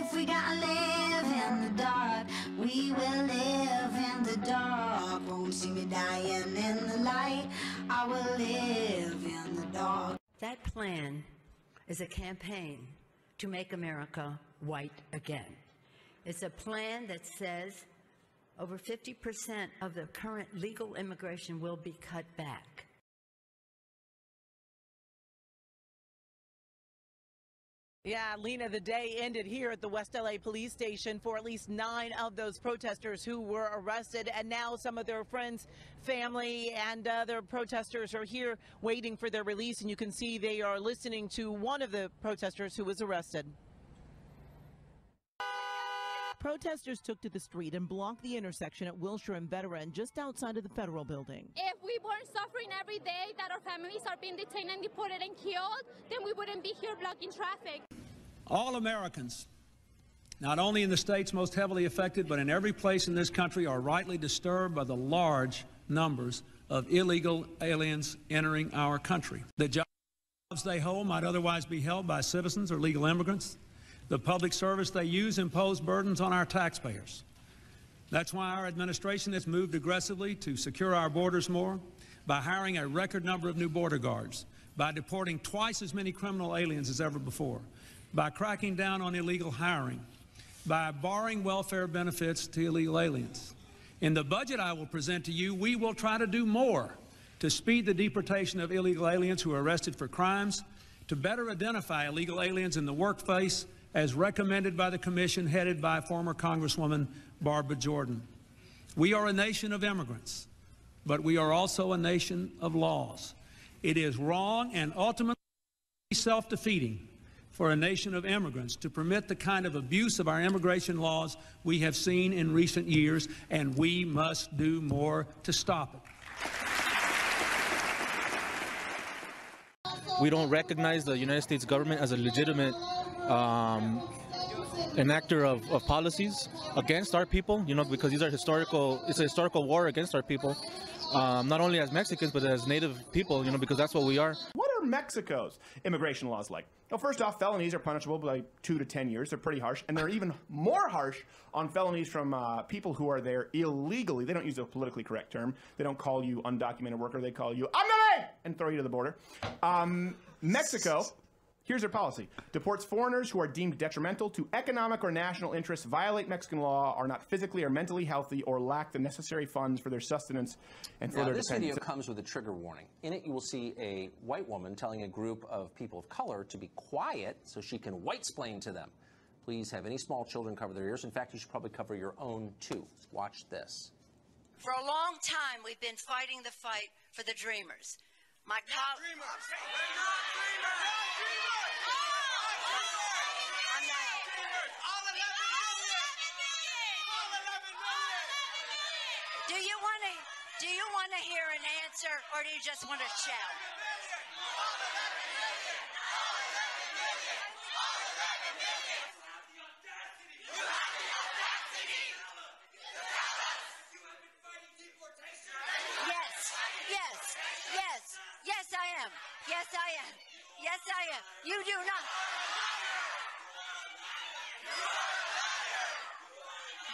If we gotta live in the dark, we will live in the dark. Won't see me dying in the light, I will live in the dark. That plan is a campaign to make America white again. It's a plan that says over 50% of the current legal immigration will be cut back. Yeah, Lena, the day ended here at the West LA police station for at least 9 of those protesters who were arrested. And now some of their friends, family, and other protesters are here waiting for their release. And you can see they are listening to one of the protesters who was arrested. Protesters took to the street and blocked the intersection at Wilshire and Veteran just outside of the federal building. If we weren't suffering every day that our families are being detained and deported and killed, then we wouldn't be here blocking traffic. All Americans, not only in the states most heavily affected, but in every place in this country, are rightly disturbed by the large numbers of illegal aliens entering our country. The jobs they hold might otherwise be held by citizens or legal immigrants. The public service they use impose burdens on our taxpayers. That's why our administration has moved aggressively to secure our borders more, by hiring a record number of new border guards, by deporting twice as many criminal aliens as ever before, by cracking down on illegal hiring, by barring welfare benefits to illegal aliens. In the budget I will present to you, we will try to do more to speed the deportation of illegal aliens who are arrested for crimes, to better identify illegal aliens in the workplace, as recommended by the Commission headed by former Congresswoman Barbara Jordan. We are a nation of immigrants, but we are also a nation of laws. It is wrong and ultimately self-defeating for a nation of immigrants to permit the kind of abuse of our immigration laws we have seen in recent years, and we must do more to stop it. We don't recognize the United States government as a legitimate enactor of policies against our people, you know, because these are it's a historical war against our people, not only as Mexicans, but as Native people, you know, because that's what we are. What are Mexico's immigration laws like? Well, first off, felonies are punishable by 2 to 10 years. They're pretty harsh, and they're even more harsh on felonies from people who are there illegally. They don't use a politically correct term. They don't call you undocumented worker. They call you "Ándale!" and throw you to the border. Mexico, here's their policy: deports foreigners who are deemed detrimental to economic or national interests, violate Mexican law, are not physically or mentally healthy, or lack the necessary funds for their sustenance and for their dependents. This video comes with a trigger warning. In it, you will see a white woman telling a group of people of color to be quiet so she can white-splain to them. Please have any small children cover their ears. In fact, you should probably cover your own, too. Watch this. For a long time, we've been fighting the fight for the dreamers. My colleagues. Do you want to hear an answer, or do you just want to shout? Yes, I am. Yes, I am. You do not.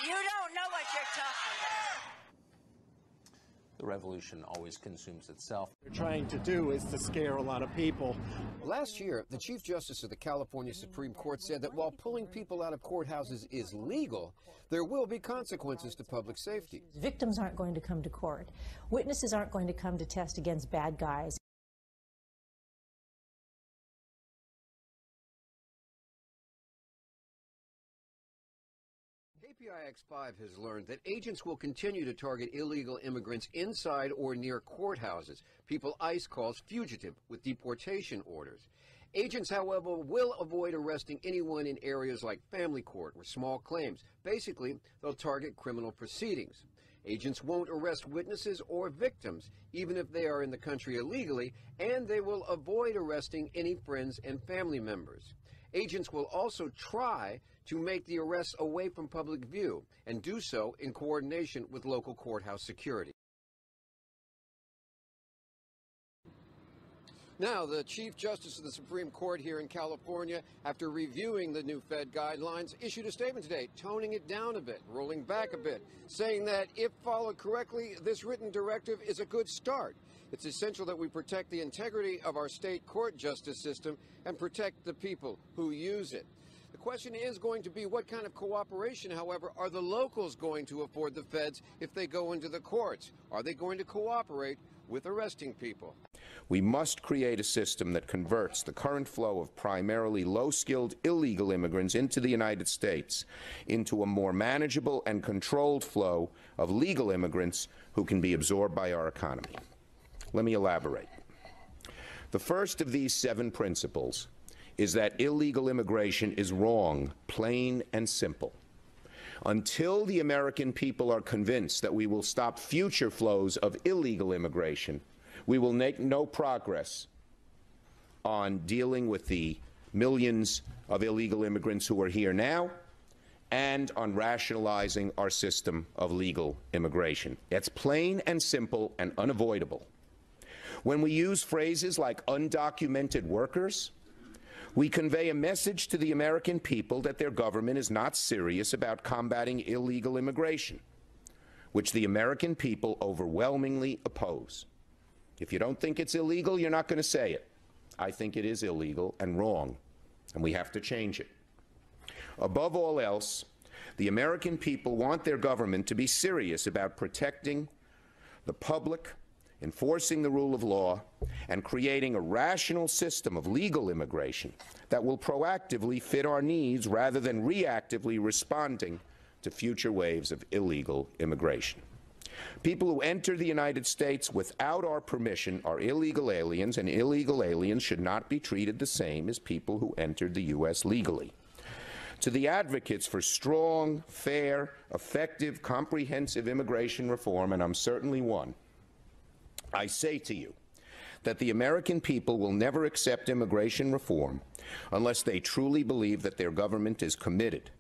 You don't know what you're talking about. The revolution always consumes itself. What they're trying to do is to scare a lot of people. Last year, the Chief Justice of the California Supreme Court said that while pulling people out of courthouses is legal, there will be consequences to public safety. Victims aren't going to come to court. Witnesses aren't going to come to test against bad guys. KPIX5 has learned that agents will continue to target illegal immigrants inside or near courthouses, people ICE calls fugitive, with deportation orders. Agents, however, will avoid arresting anyone in areas like family court or small claims. Basically, they'll target criminal proceedings. Agents won't arrest witnesses or victims, even if they are in the country illegally, and they will avoid arresting any friends and family members. Agents will also try to make the arrests away from public view, and do so in coordination with local courthouse security. Now, the Chief Justice of the Supreme Court here in California, after reviewing the new Fed guidelines, issued a statement today, toning it down a bit, rolling back a bit, saying that if followed correctly, this written directive is a good start. It's essential that we protect the integrity of our state court justice system and protect the people who use it. The question is going to be what kind of cooperation, however, are the locals going to afford the feds if they go into the courts? Are they going to cooperate with arresting people? We must create a system that converts the current flow of primarily low-skilled illegal immigrants into the United States into a more manageable and controlled flow of legal immigrants who can be absorbed by our economy. Let me elaborate. The first of these 7 principles is that illegal immigration is wrong, plain and simple. Until the American people are convinced that we will stop future flows of illegal immigration, we will make no progress on dealing with the millions of illegal immigrants who are here now and on rationalizing our system of legal immigration. It's plain and simple and unavoidable. When we use phrases like undocumented workers, we convey a message to the American people that their government is not serious about combating illegal immigration, which the American people overwhelmingly oppose. If you don't think it's illegal, you're not going to say it. I think it is illegal and wrong, and we have to change it. Above all else, the American people want their government to be serious about protecting the public, enforcing the rule of law, and creating a rational system of legal immigration that will proactively fit our needs rather than reactively responding to future waves of illegal immigration. People who enter the United States without our permission are illegal aliens, and illegal aliens should not be treated the same as people who entered the U.S. legally. To the advocates for strong, fair, effective, comprehensive immigration reform, and I'm certainly one, I say to you that the American people will never accept immigration reform unless they truly believe that their government is committed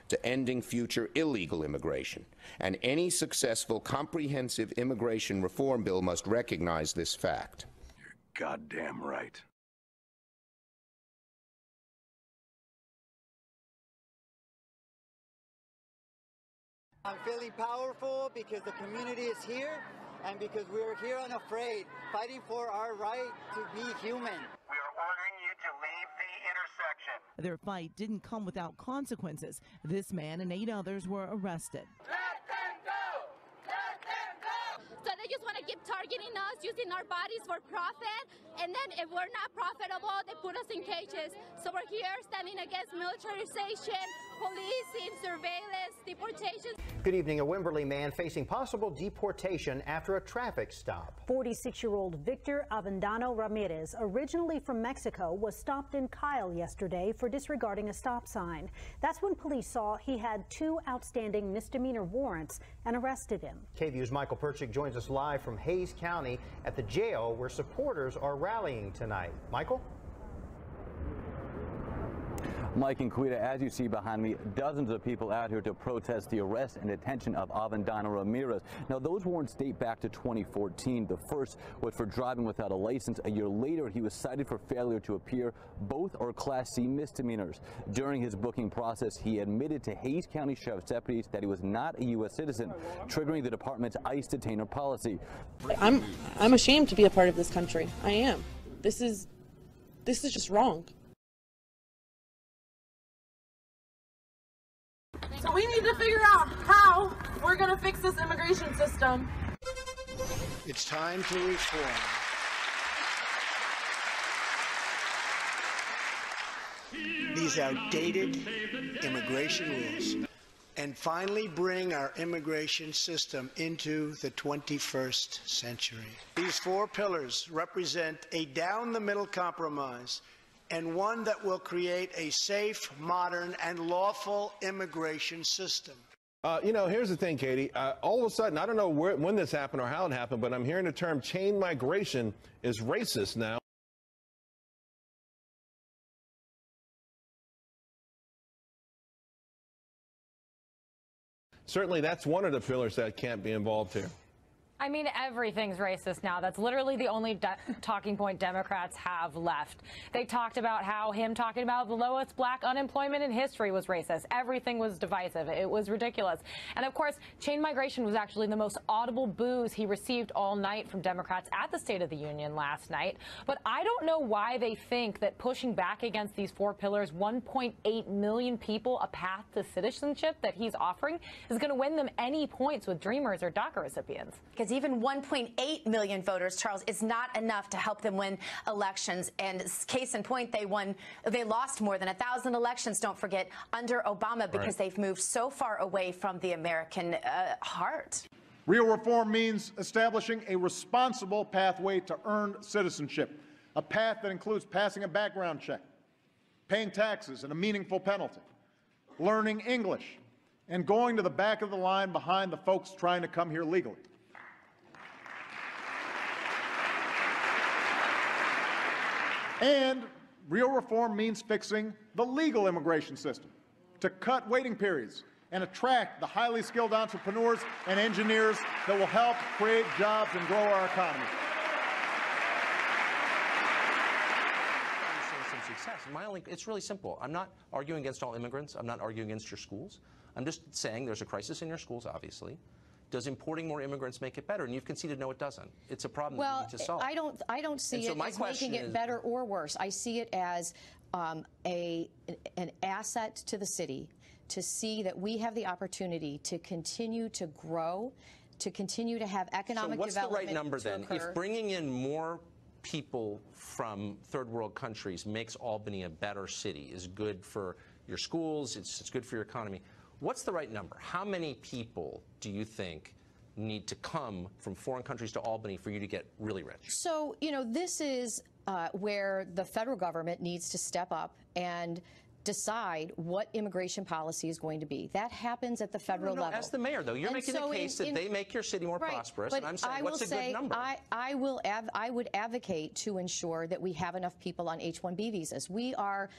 to ending future illegal immigration, and any successful comprehensive immigration reform bill must recognize this fact. You're goddamn right. I'm feeling powerful because the community is here and because we're here unafraid, fighting for our right to be human. We are ordering you to leave the intersection. Their fight didn't come without consequences. This man and 8 others were arrested. Let them go! Let them go! So they just want to keep targeting us, using our bodies for profit, and then if we're not profitable, they put us in cages. So we're here standing against militarization, policing, surveillance, deportation. Good evening. A Wimberley man facing possible deportation after a traffic stop. 46-year-old Victor Avendano Ramirez, originally from Mexico, was stopped in Kyle yesterday for disregarding a stop sign. That's when police saw he had 2 outstanding misdemeanor warrants and arrested him. KVU's Michael Perchik joins us live from Hays County at the jail where supporters are rallying tonight. Michael? Mike and Quita, as you see behind me, dozens of people out here to protest the arrest and detention of Avendano Ramirez. Now, those warrants date back to 2014. The first was for driving without a license. A year later, he was cited for failure to appear. Both are Class C misdemeanors. During his booking process, he admitted to Hays County Sheriff's deputies that he was not a U.S. citizen, triggering the department's ICE detainer policy. I'm ashamed to be a part of this country. I am. This is just wrong. So we need to figure out how we're going to fix this immigration system. It's time to reform. These outdated immigration rules and finally bring our immigration system into the 21st century. These 4 pillars represent a down-the-middle compromise and one that will create a safe, modern, and lawful immigration system. You know, here's the thing, Katie. All of a sudden, I don't know when this happened or how it happened, but I'm hearing the term chain migration is racist now. Certainly, that's one of the pillars that can't be involved here. I mean, everything's racist now. That's literally the only talking point Democrats have left. They talked about how him talking about the lowest black unemployment in history was racist. Everything was divisive. It was ridiculous. And of course, chain migration was actually the most audible boos he received all night from Democrats at the State of the Union last night. But I don't know why they think that pushing back against these 4 pillars, 1.8 million people, a path to citizenship that he's offering, is going to win them any points with Dreamers or DACA recipients. Because even 1.8 million voters, Charles, is not enough to help them win elections. And case in point, they lost more than 1,000 elections, don't forget, under Obama, because they've moved so far away from the American heart. Real reform means establishing a responsible pathway to earn citizenship, a path that includes passing a background check, paying taxes and a meaningful penalty, learning English, and going to the back of the line behind the folks trying to come here legally. And real reform means fixing the legal immigration system to cut waiting periods and attract the highly skilled entrepreneurs and engineers that will help create jobs and grow our economy. It's really simple. I'm not arguing against all immigrants. I'm not arguing against your schools. I'm just saying there's a crisis in your schools, obviously. Does importing more immigrants make it better? And you've conceded no, it doesn't. It's a problem that we need to solve. Well, I don't see it as making it better or worse. I see it as an asset to the city to see that we have the opportunity to continue to grow, to continue to have economic development. So what's the right number then? If bringing in more people from third world countries makes Albany a better city, is good for your schools, it's good for your economy, what's the right number? How many people do you think need to come from foreign countries to Albany for you to get really rich? So, this is where the federal government needs to step up and decide what immigration policy is going to be. That happens at the federal level. As the mayor, though, you're making the case that they make your city more prosperous, and I'm saying, what's a good number? I would advocate to ensure that we have enough people on H-1B visas. We are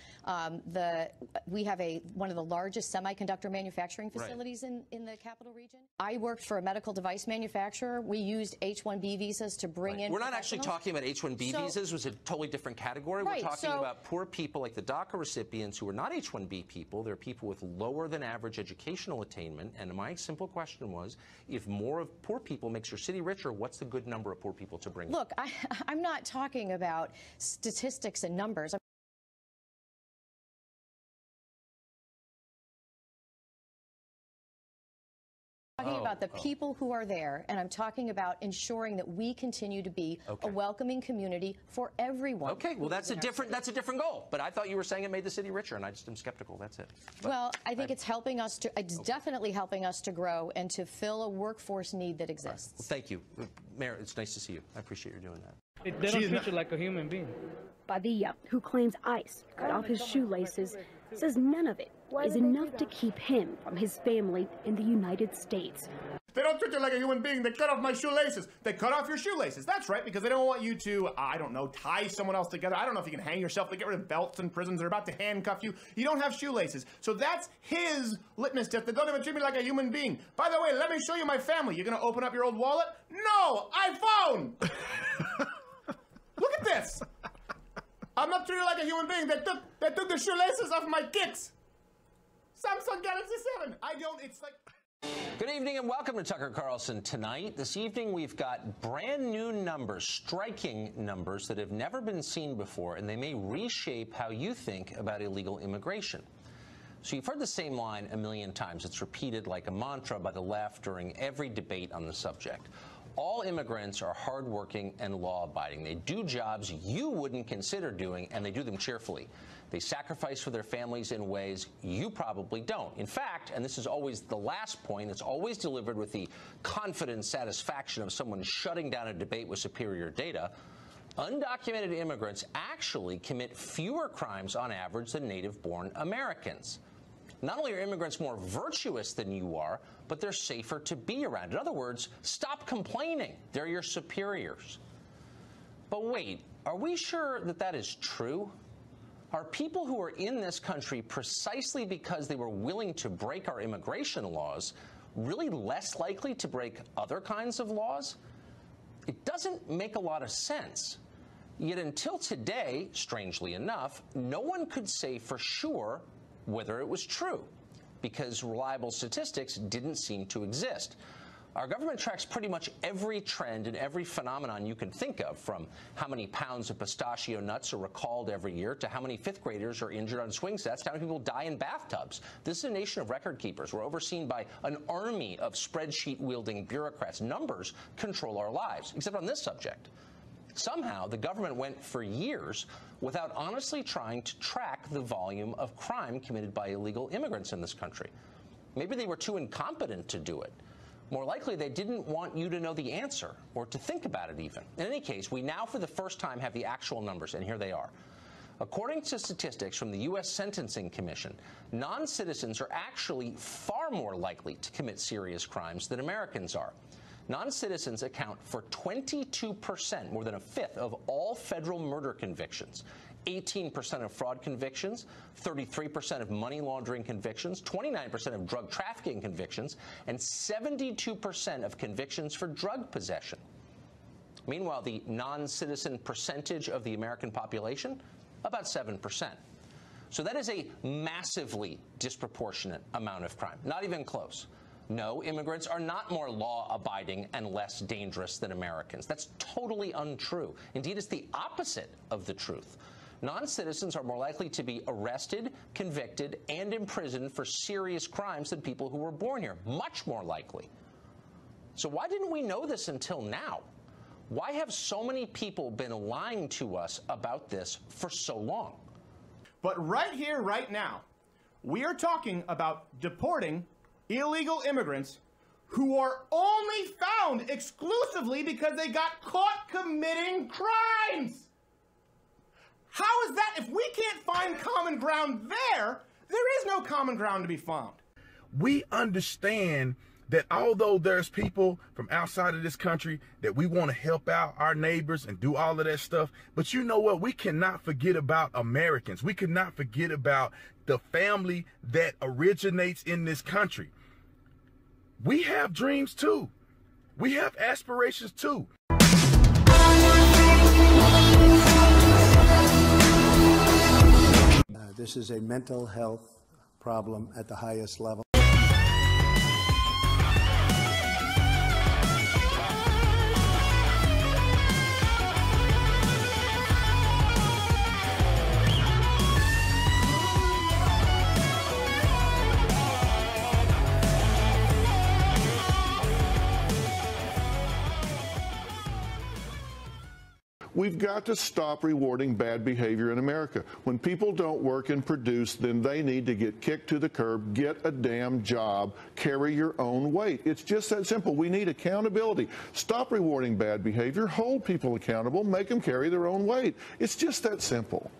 we have one of the largest semiconductor manufacturing facilities in the capital region. I worked for a medical device manufacturer. We used H-1B visas to bring in. We're not actually talking about H-1B visas, which is a totally different category. We're talking about poor people like the DACA recipients who are not H-1B people. They're people with lower than average educational attainment. And my simple question was, if more of poor people makes your city richer, what's the good number of poor people to bring in? Look, I'm not talking about statistics and numbers. I'm talking about the people who are there, and I'm talking about ensuring that we continue to be a welcoming community for everyone. Okay, well, that's a different goal. But I thought you were saying it made the city richer, and I just am skeptical. That's it. But well, I think it's helping us to. It's definitely helping us to grow and to fill a workforce need that exists. Well, thank you, Mayor. It's nice to see you. I appreciate you doing that. They don't treat you like a human being. Padilla, who claims ICE cut off his shoelaces, says none of it is enough to keep him from his family in the United States. They don't treat you like a human being. They cut off my shoelaces. They cut off your shoelaces. That's right, because they don't want you to, I don't know, tie someone else together. I don't know if you can hang yourself. They get rid of belts in prisons. They're about to handcuff you. You don't have shoelaces. So that's his litmus test. They don't even treat me like a human being. By the way, let me show you my family. You're going to open up your old wallet? No! iPhone! Look at this! I'm not treated like a human being. They took the shoelaces off my kicks. Samsung Galaxy 7. It's like... Good evening and welcome to Tucker Carlson Tonight. This evening we've got brand new numbers, striking numbers that have never been seen before, and they may reshape how you think about illegal immigration. So you've heard the same line a million times. It's repeated like a mantra by the left during every debate on the subject. All immigrants are hardworking and law-abiding. They do jobs you wouldn't consider doing, and they do them cheerfully. They sacrifice for their families in ways you probably don't. In fact, and this is always the last point, it's always delivered with the confident satisfaction of someone shutting down a debate with superior data, undocumented immigrants actually commit fewer crimes on average than native-born Americans. Not only are immigrants more virtuous than you are, but they're safer to be around. In other words, stop complaining. They're your superiors. But wait, are we sure that that is true? Are people who are in this country precisely because they were willing to break our immigration laws really less likely to break other kinds of laws? It doesn't make a lot of sense. Yet until today, strangely enough, no one could say for sure whether it was true, because reliable statistics didn't seem to exist. Our government tracks pretty much every trend and every phenomenon you can think of, from how many pounds of pistachio nuts are recalled every year to how many fifth graders are injured on swing sets, to how many people die in bathtubs. This is a nation of record keepers. We're overseen by an army of spreadsheet-wielding bureaucrats. Numbers control our lives, except on this subject. Somehow, the government went for years without honestly trying to track the volume of crime committed by illegal immigrants in this country. Maybe they were too incompetent to do it. More likely, they didn't want you to know the answer or to think about it even. In any case, we now for the first time have the actual numbers, and here they are. According to statistics from the U.S. Sentencing Commission, non-citizens are actually far more likely to commit serious crimes than Americans are. Non-citizens account for 22%, more than a fifth, of all federal murder convictions, 18% of fraud convictions, 33% of money laundering convictions, 29% of drug trafficking convictions, and 72% of convictions for drug possession. Meanwhile, the non-citizen percentage of the American population, about 7%. So that is a massively disproportionate amount of crime, not even close. No, immigrants are not more law-abiding and less dangerous than Americans. That's totally untrue. Indeed, it's the opposite of the truth. Non-citizens are more likely to be arrested, convicted, and imprisoned for serious crimes than people who were born here. Much more likely. So why didn't we know this until now? Why have so many people been lying to us about this for so long? But right here, right now, we are talking about deporting illegal immigrants who are only found exclusively because they got caught committing crimes. How is that? If we can't find common ground there is no common ground to be found. We understand that although there's people from outside of this country that we want to help out our neighbors and do all of that stuff, but you know what? We cannot forget about Americans. We cannot forget about the family that originates in this country. We have dreams too. We have aspirations too. This is a mental health problem at the highest level. We've got to stop rewarding bad behavior in America. When people don't work and produce, then they need to get kicked to the curb, get a damn job, carry your own weight. It's just that simple. We need accountability. Stop rewarding bad behavior, hold people accountable, make them carry their own weight. It's just that simple.